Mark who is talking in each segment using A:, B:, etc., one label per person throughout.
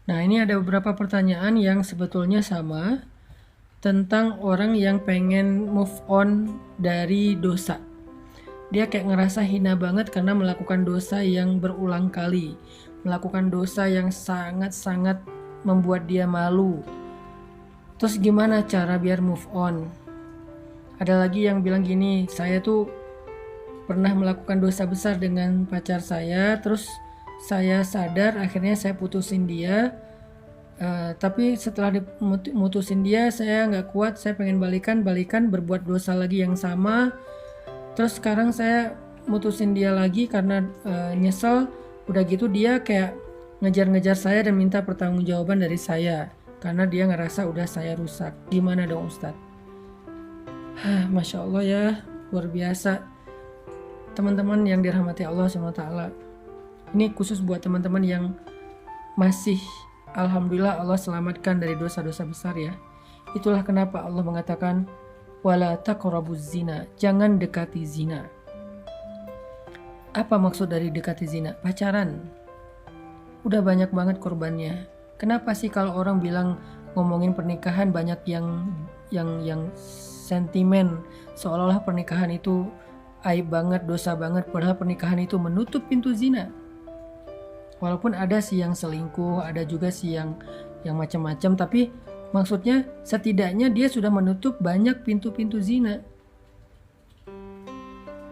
A: Nah, ini ada beberapa pertanyaan yang sebetulnya sama tentang orang yang pengen move on dari dosa. Dia kayak ngerasa hina banget karena melakukan dosa yang berulang kali, melakukan dosa yang sangat-sangat membuat dia malu. Terus gimana cara biar move on? Ada lagi yang bilang gini, saya tuh pernah melakukan dosa besar dengan pacar saya, terus saya sadar akhirnya saya putusin dia. Tapi setelah mutusin dia, saya nggak kuat, saya pengen balikan berbuat dosa lagi yang sama. Terus sekarang saya mutusin dia lagi karena nyesel. Udah gitu dia kayak ngejar-ngejar saya dan minta pertanggungjawaban dari saya karena dia ngerasa udah saya rusak. Gimana dong Ustadz? Masya Allah ya, luar biasa. Teman-teman yang dirahmati Allah SWT, ini khusus buat teman-teman yang masih, alhamdulillah Allah selamatkan dari dosa-dosa besar ya. Itulah kenapa Allah mengatakan wala taqrabuz zina, jangan dekati zina. Apa maksud dari dekati zina? Pacaran. Udah banyak banget korbannya. Kenapa sih kalau orang bilang ngomongin pernikahan banyak yang sentimen, seolah-olah pernikahan itu aib banget, dosa banget, padahal pernikahan itu menutup pintu zina. Walaupun ada sih yang selingkuh, ada juga sih yang macam-macam, tapi maksudnya setidaknya dia sudah menutup banyak pintu-pintu zina.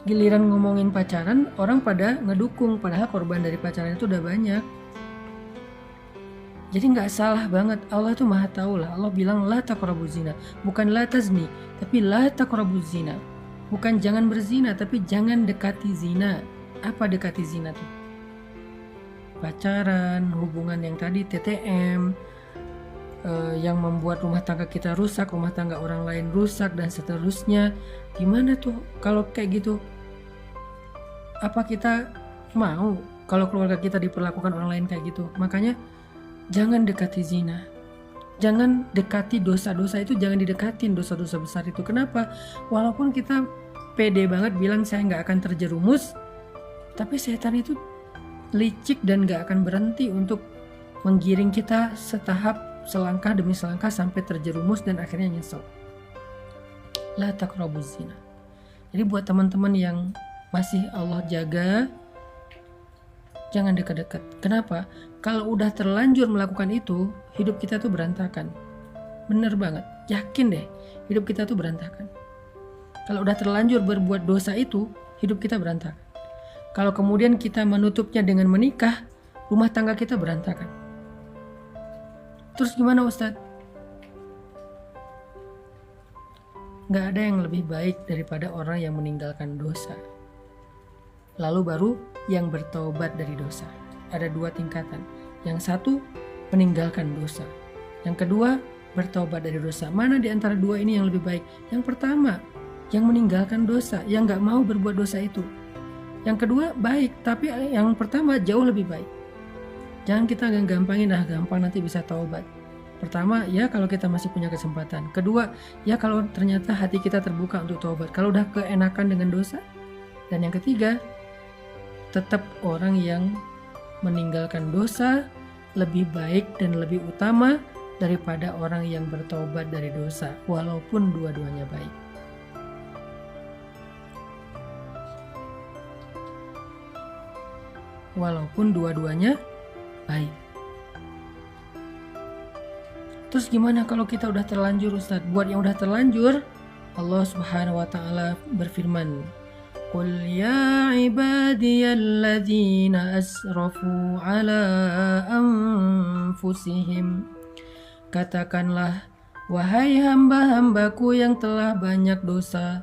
A: Giliran ngomongin pacaran, orang pada ngedukung, padahal korban dari pacaran itu udah banyak. Jadi nggak salah banget, Allah tuh maha tahu lah. Allah bilang la taqrabuz zina, bukan la tazni, tapi la taqrabuz zina. Bukan jangan berzina, tapi jangan dekati zina. Apa dekati zina tuh? Pacaran, hubungan yang tadi TTM, yang membuat rumah tangga kita rusak, rumah tangga orang lain rusak, dan seterusnya. Gimana tuh kalau kayak gitu? Apa kita mau kalau keluarga kita diperlakukan orang lain kayak gitu? Makanya jangan dekati zina. Jangan dekati dosa-dosa itu, jangan didekatin dosa-dosa besar itu. Kenapa? Walaupun kita pede banget bilang saya nggak akan terjerumus, tapi setan itu licik dan gak akan berhenti untuk menggiring kita setahap, selangkah demi selangkah sampai terjerumus dan akhirnya nyesel. La taqrabuz zina. Jadi buat teman-teman yang masih Allah jaga, jangan dekat-dekat. Kenapa? Kalau udah terlanjur melakukan itu, hidup kita tuh berantakan. Bener banget, yakin deh, hidup kita tuh berantakan. Kalau udah terlanjur berbuat dosa itu, hidup kita berantakan. Kalau kemudian kita menutupnya dengan menikah, rumah tangga kita berantakan. Terus gimana Ustadz? Gak ada yang lebih baik daripada orang yang meninggalkan dosa, lalu baru yang bertobat dari dosa. Ada dua tingkatan. Yang satu, meninggalkan dosa. Yang kedua, bertobat dari dosa. Mana di antara dua ini yang lebih baik? Yang pertama, yang meninggalkan dosa, yang gak mau berbuat dosa itu. Yang kedua baik, tapi yang pertama jauh lebih baik. Jangan kita gampangin, gampang nanti bisa taubat. Pertama, ya kalau kita masih punya kesempatan. Kedua, ya kalau ternyata hati kita terbuka untuk taubat. Kalau udah keenakan dengan dosa. Dan yang ketiga, tetap orang yang meninggalkan dosa lebih baik dan lebih utama daripada orang yang bertaubat dari dosa, walaupun dua-duanya baik. Walaupun dua-duanya baik. Terus gimana kalau kita udah terlanjur Ustadz? Buat yang udah terlanjur, Allah Subhanahu wa taala berfirman, "Qul ya ibadiyalladzina asrafu ala anfusihim." Katakanlah, wahai hamba-hambaku yang telah banyak dosa,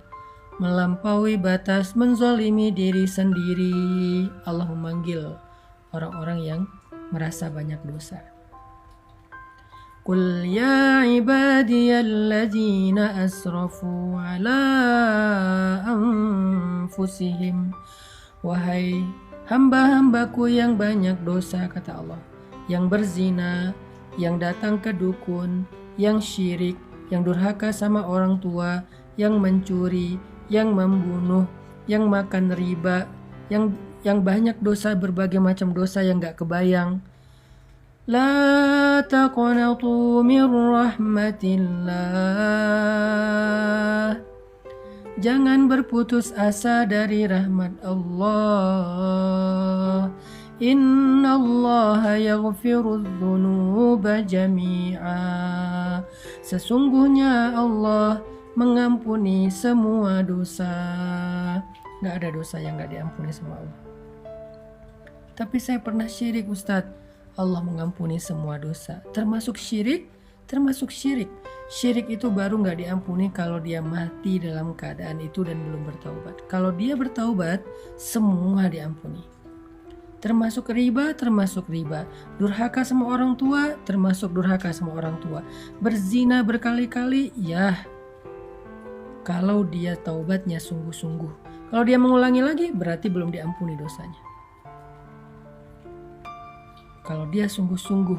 A: melampaui batas, menzolimi diri sendiri. Allah memanggil orang-orang yang merasa banyak dosa. Qul ya ibadiyalladzina asrafu ala anfusihim. Wahai hamba-hambaku yang banyak dosa, kata Allah, yang berzina, yang datang ke dukun, yang syirik, yang durhaka sama orang tua, yang mencuri, yang membunuh, yang makan riba, yang banyak dosa, berbagai macam dosa yang gak kebayang. La taqnatu min rahmatillah. Jangan berputus asa dari rahmat Allah. Innallaha yaghfirudz dzunuba jami'a. Sesungguhnya Allah mengampuni semua dosa. Gak ada dosa yang gak diampuni sama Allah. Tapi saya pernah syirik, Ustadz. Allah mengampuni semua dosa, termasuk syirik. Syirik itu baru gak diampuni kalau dia mati dalam keadaan itu dan belum bertaubat. Kalau dia bertaubat, semua diampuni. Termasuk riba. Durhaka sama orang tua, termasuk durhaka sama orang tua. Berzina berkali-kali, ya. Kalau dia taubatnya sungguh-sungguh. Kalau dia mengulangi lagi, berarti belum diampuni dosanya. Kalau dia sungguh-sungguh,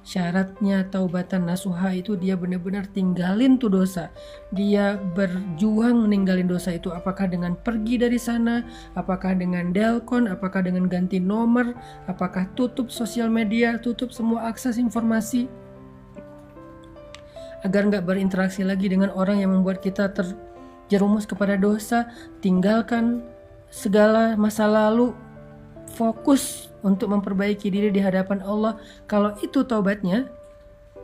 A: syaratnya taubatan nasuha itu dia benar-benar tinggalin tuh dosa. Dia berjuang meninggalin dosa itu, apakah dengan pergi dari sana, apakah dengan delkon, apakah dengan ganti nomor, apakah tutup sosial media, tutup semua akses informasi, agar gak berinteraksi lagi dengan orang yang membuat kita terjerumus kepada dosa. Tinggalkan segala masa lalu, fokus untuk memperbaiki diri di hadapan Allah. Kalau itu taubatnya,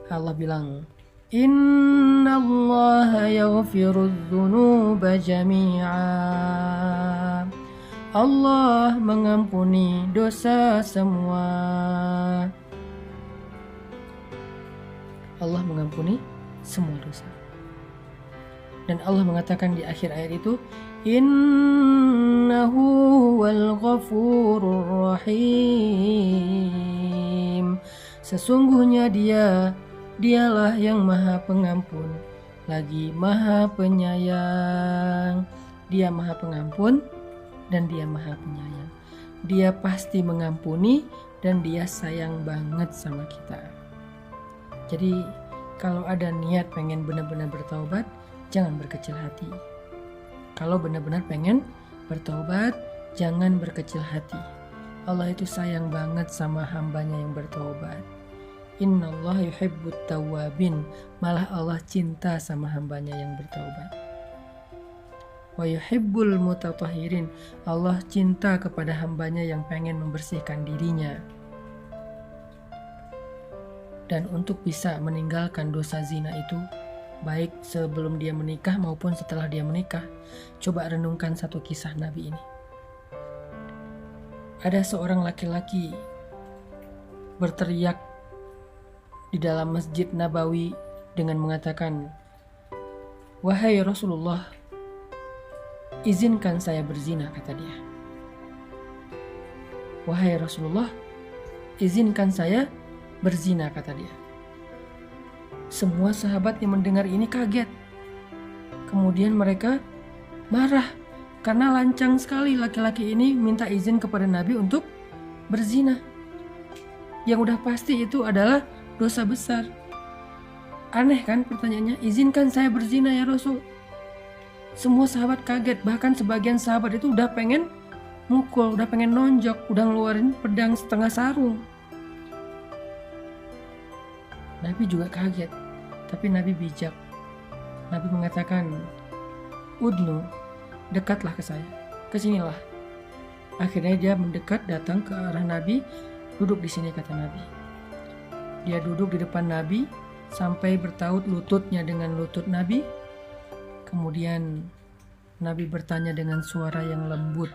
A: Allah bilang, Innallaha yaghfirudz dzunuba jami'a. Allah mengampuni dosa semua. Allah mengampuni semua dosa. Dan Allah mengatakan di akhir ayat itu, Innahu wal ghafurur rahim. Sesungguhnya dialah yang maha pengampun, lagi maha penyayang. Dia maha pengampun dan dia maha penyayang. Dia pasti mengampuni dan dia sayang banget sama kita. Jadi kalau ada niat pengen benar-benar bertaubat, jangan berkecil hati. Kalau benar-benar pengen bertaubat, jangan berkecil hati. Allah itu sayang banget sama hambanya yang bertaubat. Innallaha yuhibbut tawwabin. Malah Allah cinta sama hambanya yang bertaubat. Wa yuhibbul mutatahhirin. Allah cinta kepada hambanya yang pengen membersihkan dirinya. Dan untuk bisa meninggalkan dosa zina itu, baik sebelum dia menikah maupun setelah dia menikah, coba renungkan satu kisah Nabi ini. Ada seorang laki-laki berteriak di dalam Masjid Nabawi dengan mengatakan, "Wahai Rasulullah, izinkan saya berzina," kata dia. "Wahai Rasulullah, izinkan saya berzina," kata dia. Semua sahabat yang mendengar ini kaget. Kemudian mereka marah karena lancang sekali laki-laki ini minta izin kepada Nabi untuk berzina. Yang udah pasti itu adalah dosa besar. Aneh kan pertanyaannya, izinkan saya berzina ya Rasul. Semua sahabat kaget, bahkan sebagian sahabat itu udah pengen mukul, udah pengen nonjok, udah ngeluarin pedang setengah sarung. Nabi juga kaget, tapi Nabi bijak. Nabi mengatakan, "Udnu, dekatlah ke saya, kesinilah." Akhirnya dia mendekat, datang ke arah Nabi, duduk di sini, kata Nabi. Dia duduk di depan Nabi sampai bertaut lututnya dengan lutut Nabi. Kemudian Nabi bertanya dengan suara yang lembut,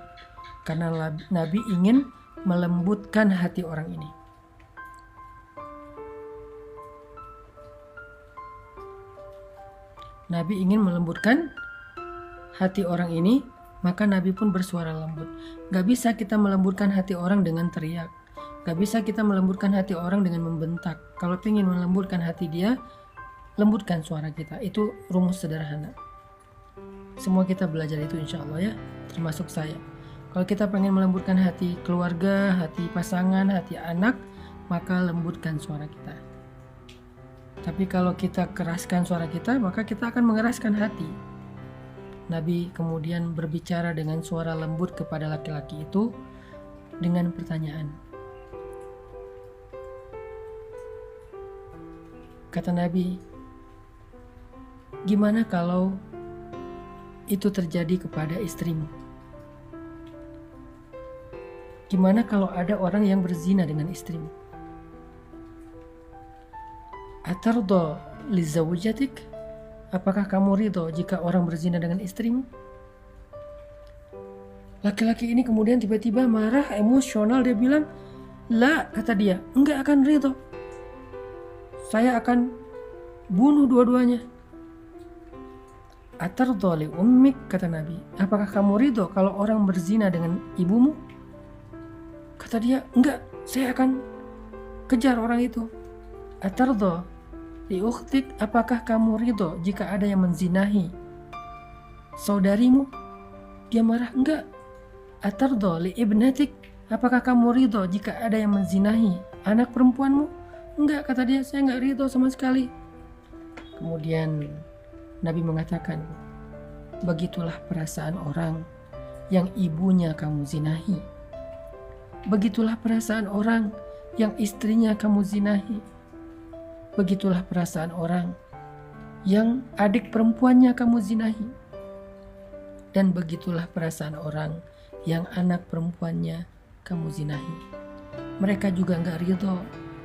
A: karena Nabi ingin melembutkan hati orang ini. Nabi ingin melembutkan hati orang ini, maka Nabi pun bersuara lembut. Gak bisa kita melembutkan hati orang dengan teriak. Gak bisa kita melembutkan hati orang dengan membentak. Kalau ingin melembutkan hati dia, lembutkan suara kita. Itu rumus sederhana. Semua kita belajar itu insya Allah ya, termasuk saya. Kalau kita pengen melembutkan hati keluarga, hati pasangan, hati anak, maka lembutkan suara kita. Tapi kalau kita keraskan suara kita, maka kita akan mengeraskan hati. Nabi kemudian berbicara dengan suara lembut kepada laki-laki itu dengan pertanyaan. Kata Nabi, gimana kalau itu terjadi kepada istrimu? Gimana kalau ada orang yang berzina dengan istrimu? Atardo li zawjatik? Apakah kamu ridho jika orang berzina dengan istrimu? Laki-laki ini kemudian tiba-tiba marah, emosional. Dia bilang, "La," kata dia, "enggak akan ridho. Saya akan bunuh dua-duanya." Atardo li ummik, kata Nabi, apakah kamu ridho kalau orang berzina dengan ibumu? Kata dia, enggak, saya akan kejar orang itu. Atardo li ukhtik, apakah kamu ridho jika ada yang menzinahi saudarimu? Dia marah, enggak. Atardo li ibnatik, apakah kamu ridho jika ada yang menzinahi anak perempuanmu? Enggak, kata dia, saya enggak ridho sama sekali. Kemudian Nabi mengatakan, begitulah perasaan orang yang ibunya kamu zinahi. Begitulah perasaan orang yang istrinya kamu zinahi. Begitulah perasaan orang yang adik perempuannya kamu zinahi. Dan begitulah perasaan orang yang anak perempuannya kamu zinahi. Mereka juga enggak ridho,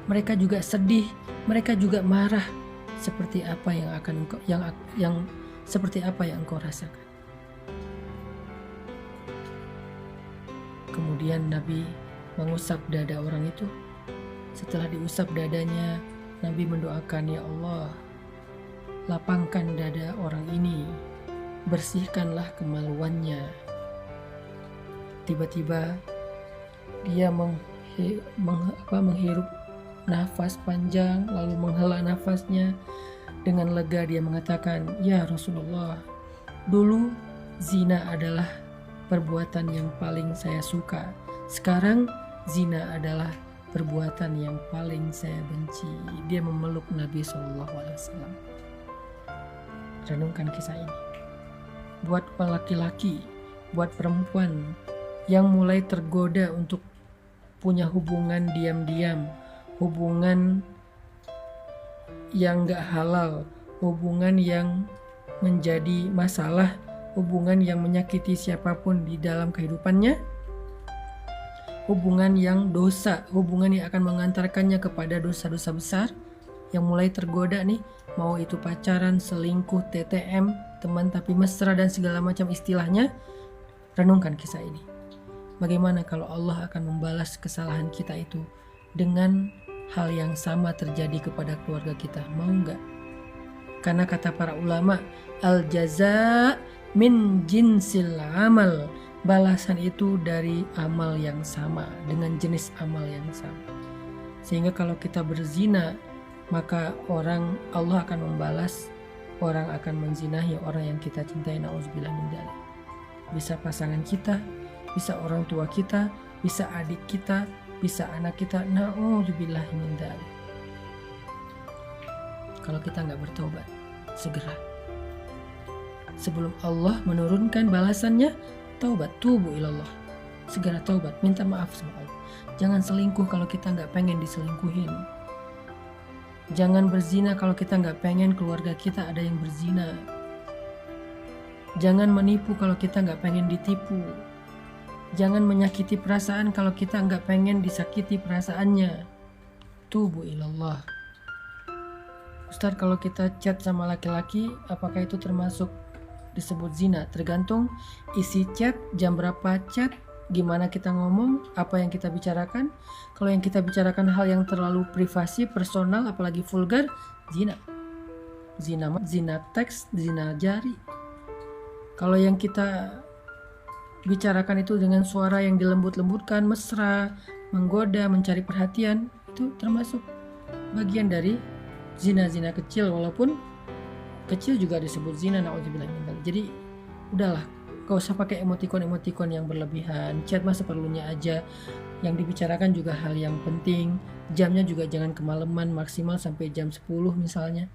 A: mereka juga sedih, mereka juga marah. Seperti apa yang akan engkau, seperti apa yang engkau rasakan. Kemudian Nabi mengusap dada orang itu. Setelah diusap dadanya, Nabi mendoakan, ya Allah, lapangkan dada orang ini, bersihkanlah kemaluannya. Tiba-tiba dia menghirup nafas panjang, lalu menghela nafasnya. Dengan lega dia mengatakan, ya Rasulullah, dulu zina adalah perbuatan yang paling saya suka. Sekarang zina adalah perbuatan yang paling saya benci. Dia memeluk Nabi SAW. Renungkan kisah ini. Buat laki-laki, buat perempuan yang mulai tergoda untuk punya hubungan diam-diam, hubungan yang gak halal, hubungan yang menjadi masalah, hubungan yang menyakiti siapapun di dalam kehidupannya, hubungan yang dosa, hubungan yang akan mengantarkannya kepada dosa-dosa besar, yang mulai tergoda nih, mau itu pacaran, selingkuh, TTM, teman tapi mesra dan segala macam istilahnya. Renungkan kisah ini. Bagaimana kalau Allah akan membalas kesalahan kita itu dengan hal yang sama terjadi kepada keluarga kita? Mau nggak? Karena kata para ulama, al jaza min jinsil amal, balasan itu dari amal yang sama, dengan jenis amal yang sama. Sehingga kalau kita berzina, maka Allah akan membalas, orang akan menzinahi orang yang kita cintai. Nauzubillah min dzalik. Bisa pasangan kita, bisa orang tua kita, bisa adik kita, bisa anak kita. Nauzubillah min dzalik. Kalau kita nggak bertobat segera, sebelum Allah menurunkan balasannya, taubat, tubu ilallah, segera taubat, minta maaf sama Allah. Jangan selingkuh kalau kita nggak pengen diselingkuhin. Jangan berzina kalau kita nggak pengen keluarga kita ada yang berzina. Jangan menipu kalau kita nggak pengen ditipu. Jangan menyakiti perasaan kalau kita nggak pengen disakiti perasaannya. Tubu ilallah. Ustaz, kalau kita chat sama laki-laki, apakah itu termasuk disebut zina? Tergantung isi chat, jam berapa chat, gimana kita ngomong, apa yang kita bicarakan. Kalau yang kita bicarakan hal yang terlalu privasi, personal, apalagi vulgar, zina. Zina teks, zina jari. Kalau yang kita bicarakan itu dengan suara yang dilembut-lembutkan, mesra, menggoda, mencari perhatian, itu termasuk bagian dari zina-zina kecil, walaupun kecil juga disebut zina. Nauzubillah min dzalik. Jadi udahlah, gak usah pakai emotikon yang berlebihan. Chat mah seperlunya aja. Yang dibicarakan juga hal yang penting. Jamnya juga jangan kemalaman, maksimal sampai jam 10 misalnya.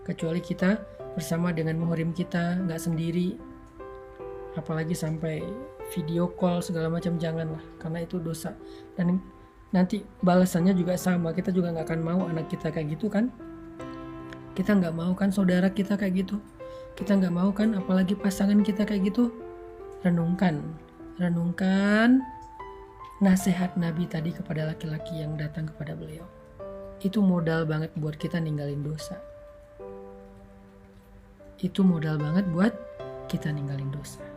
A: Kecuali kita bersama dengan muhrim kita, gak sendiri. Apalagi sampai video call segala macam, janganlah, karena itu dosa. Dan nanti balasannya juga sama. Kita juga gak akan mau anak kita kayak gitu kan. Kita nggak mau kan saudara kita kayak gitu. Kita nggak mau kan apalagi pasangan kita kayak gitu. Renungkan nasihat Nabi tadi kepada laki-laki yang datang kepada beliau. Itu modal banget buat kita ninggalin dosa. Itu modal banget buat kita ninggalin dosa.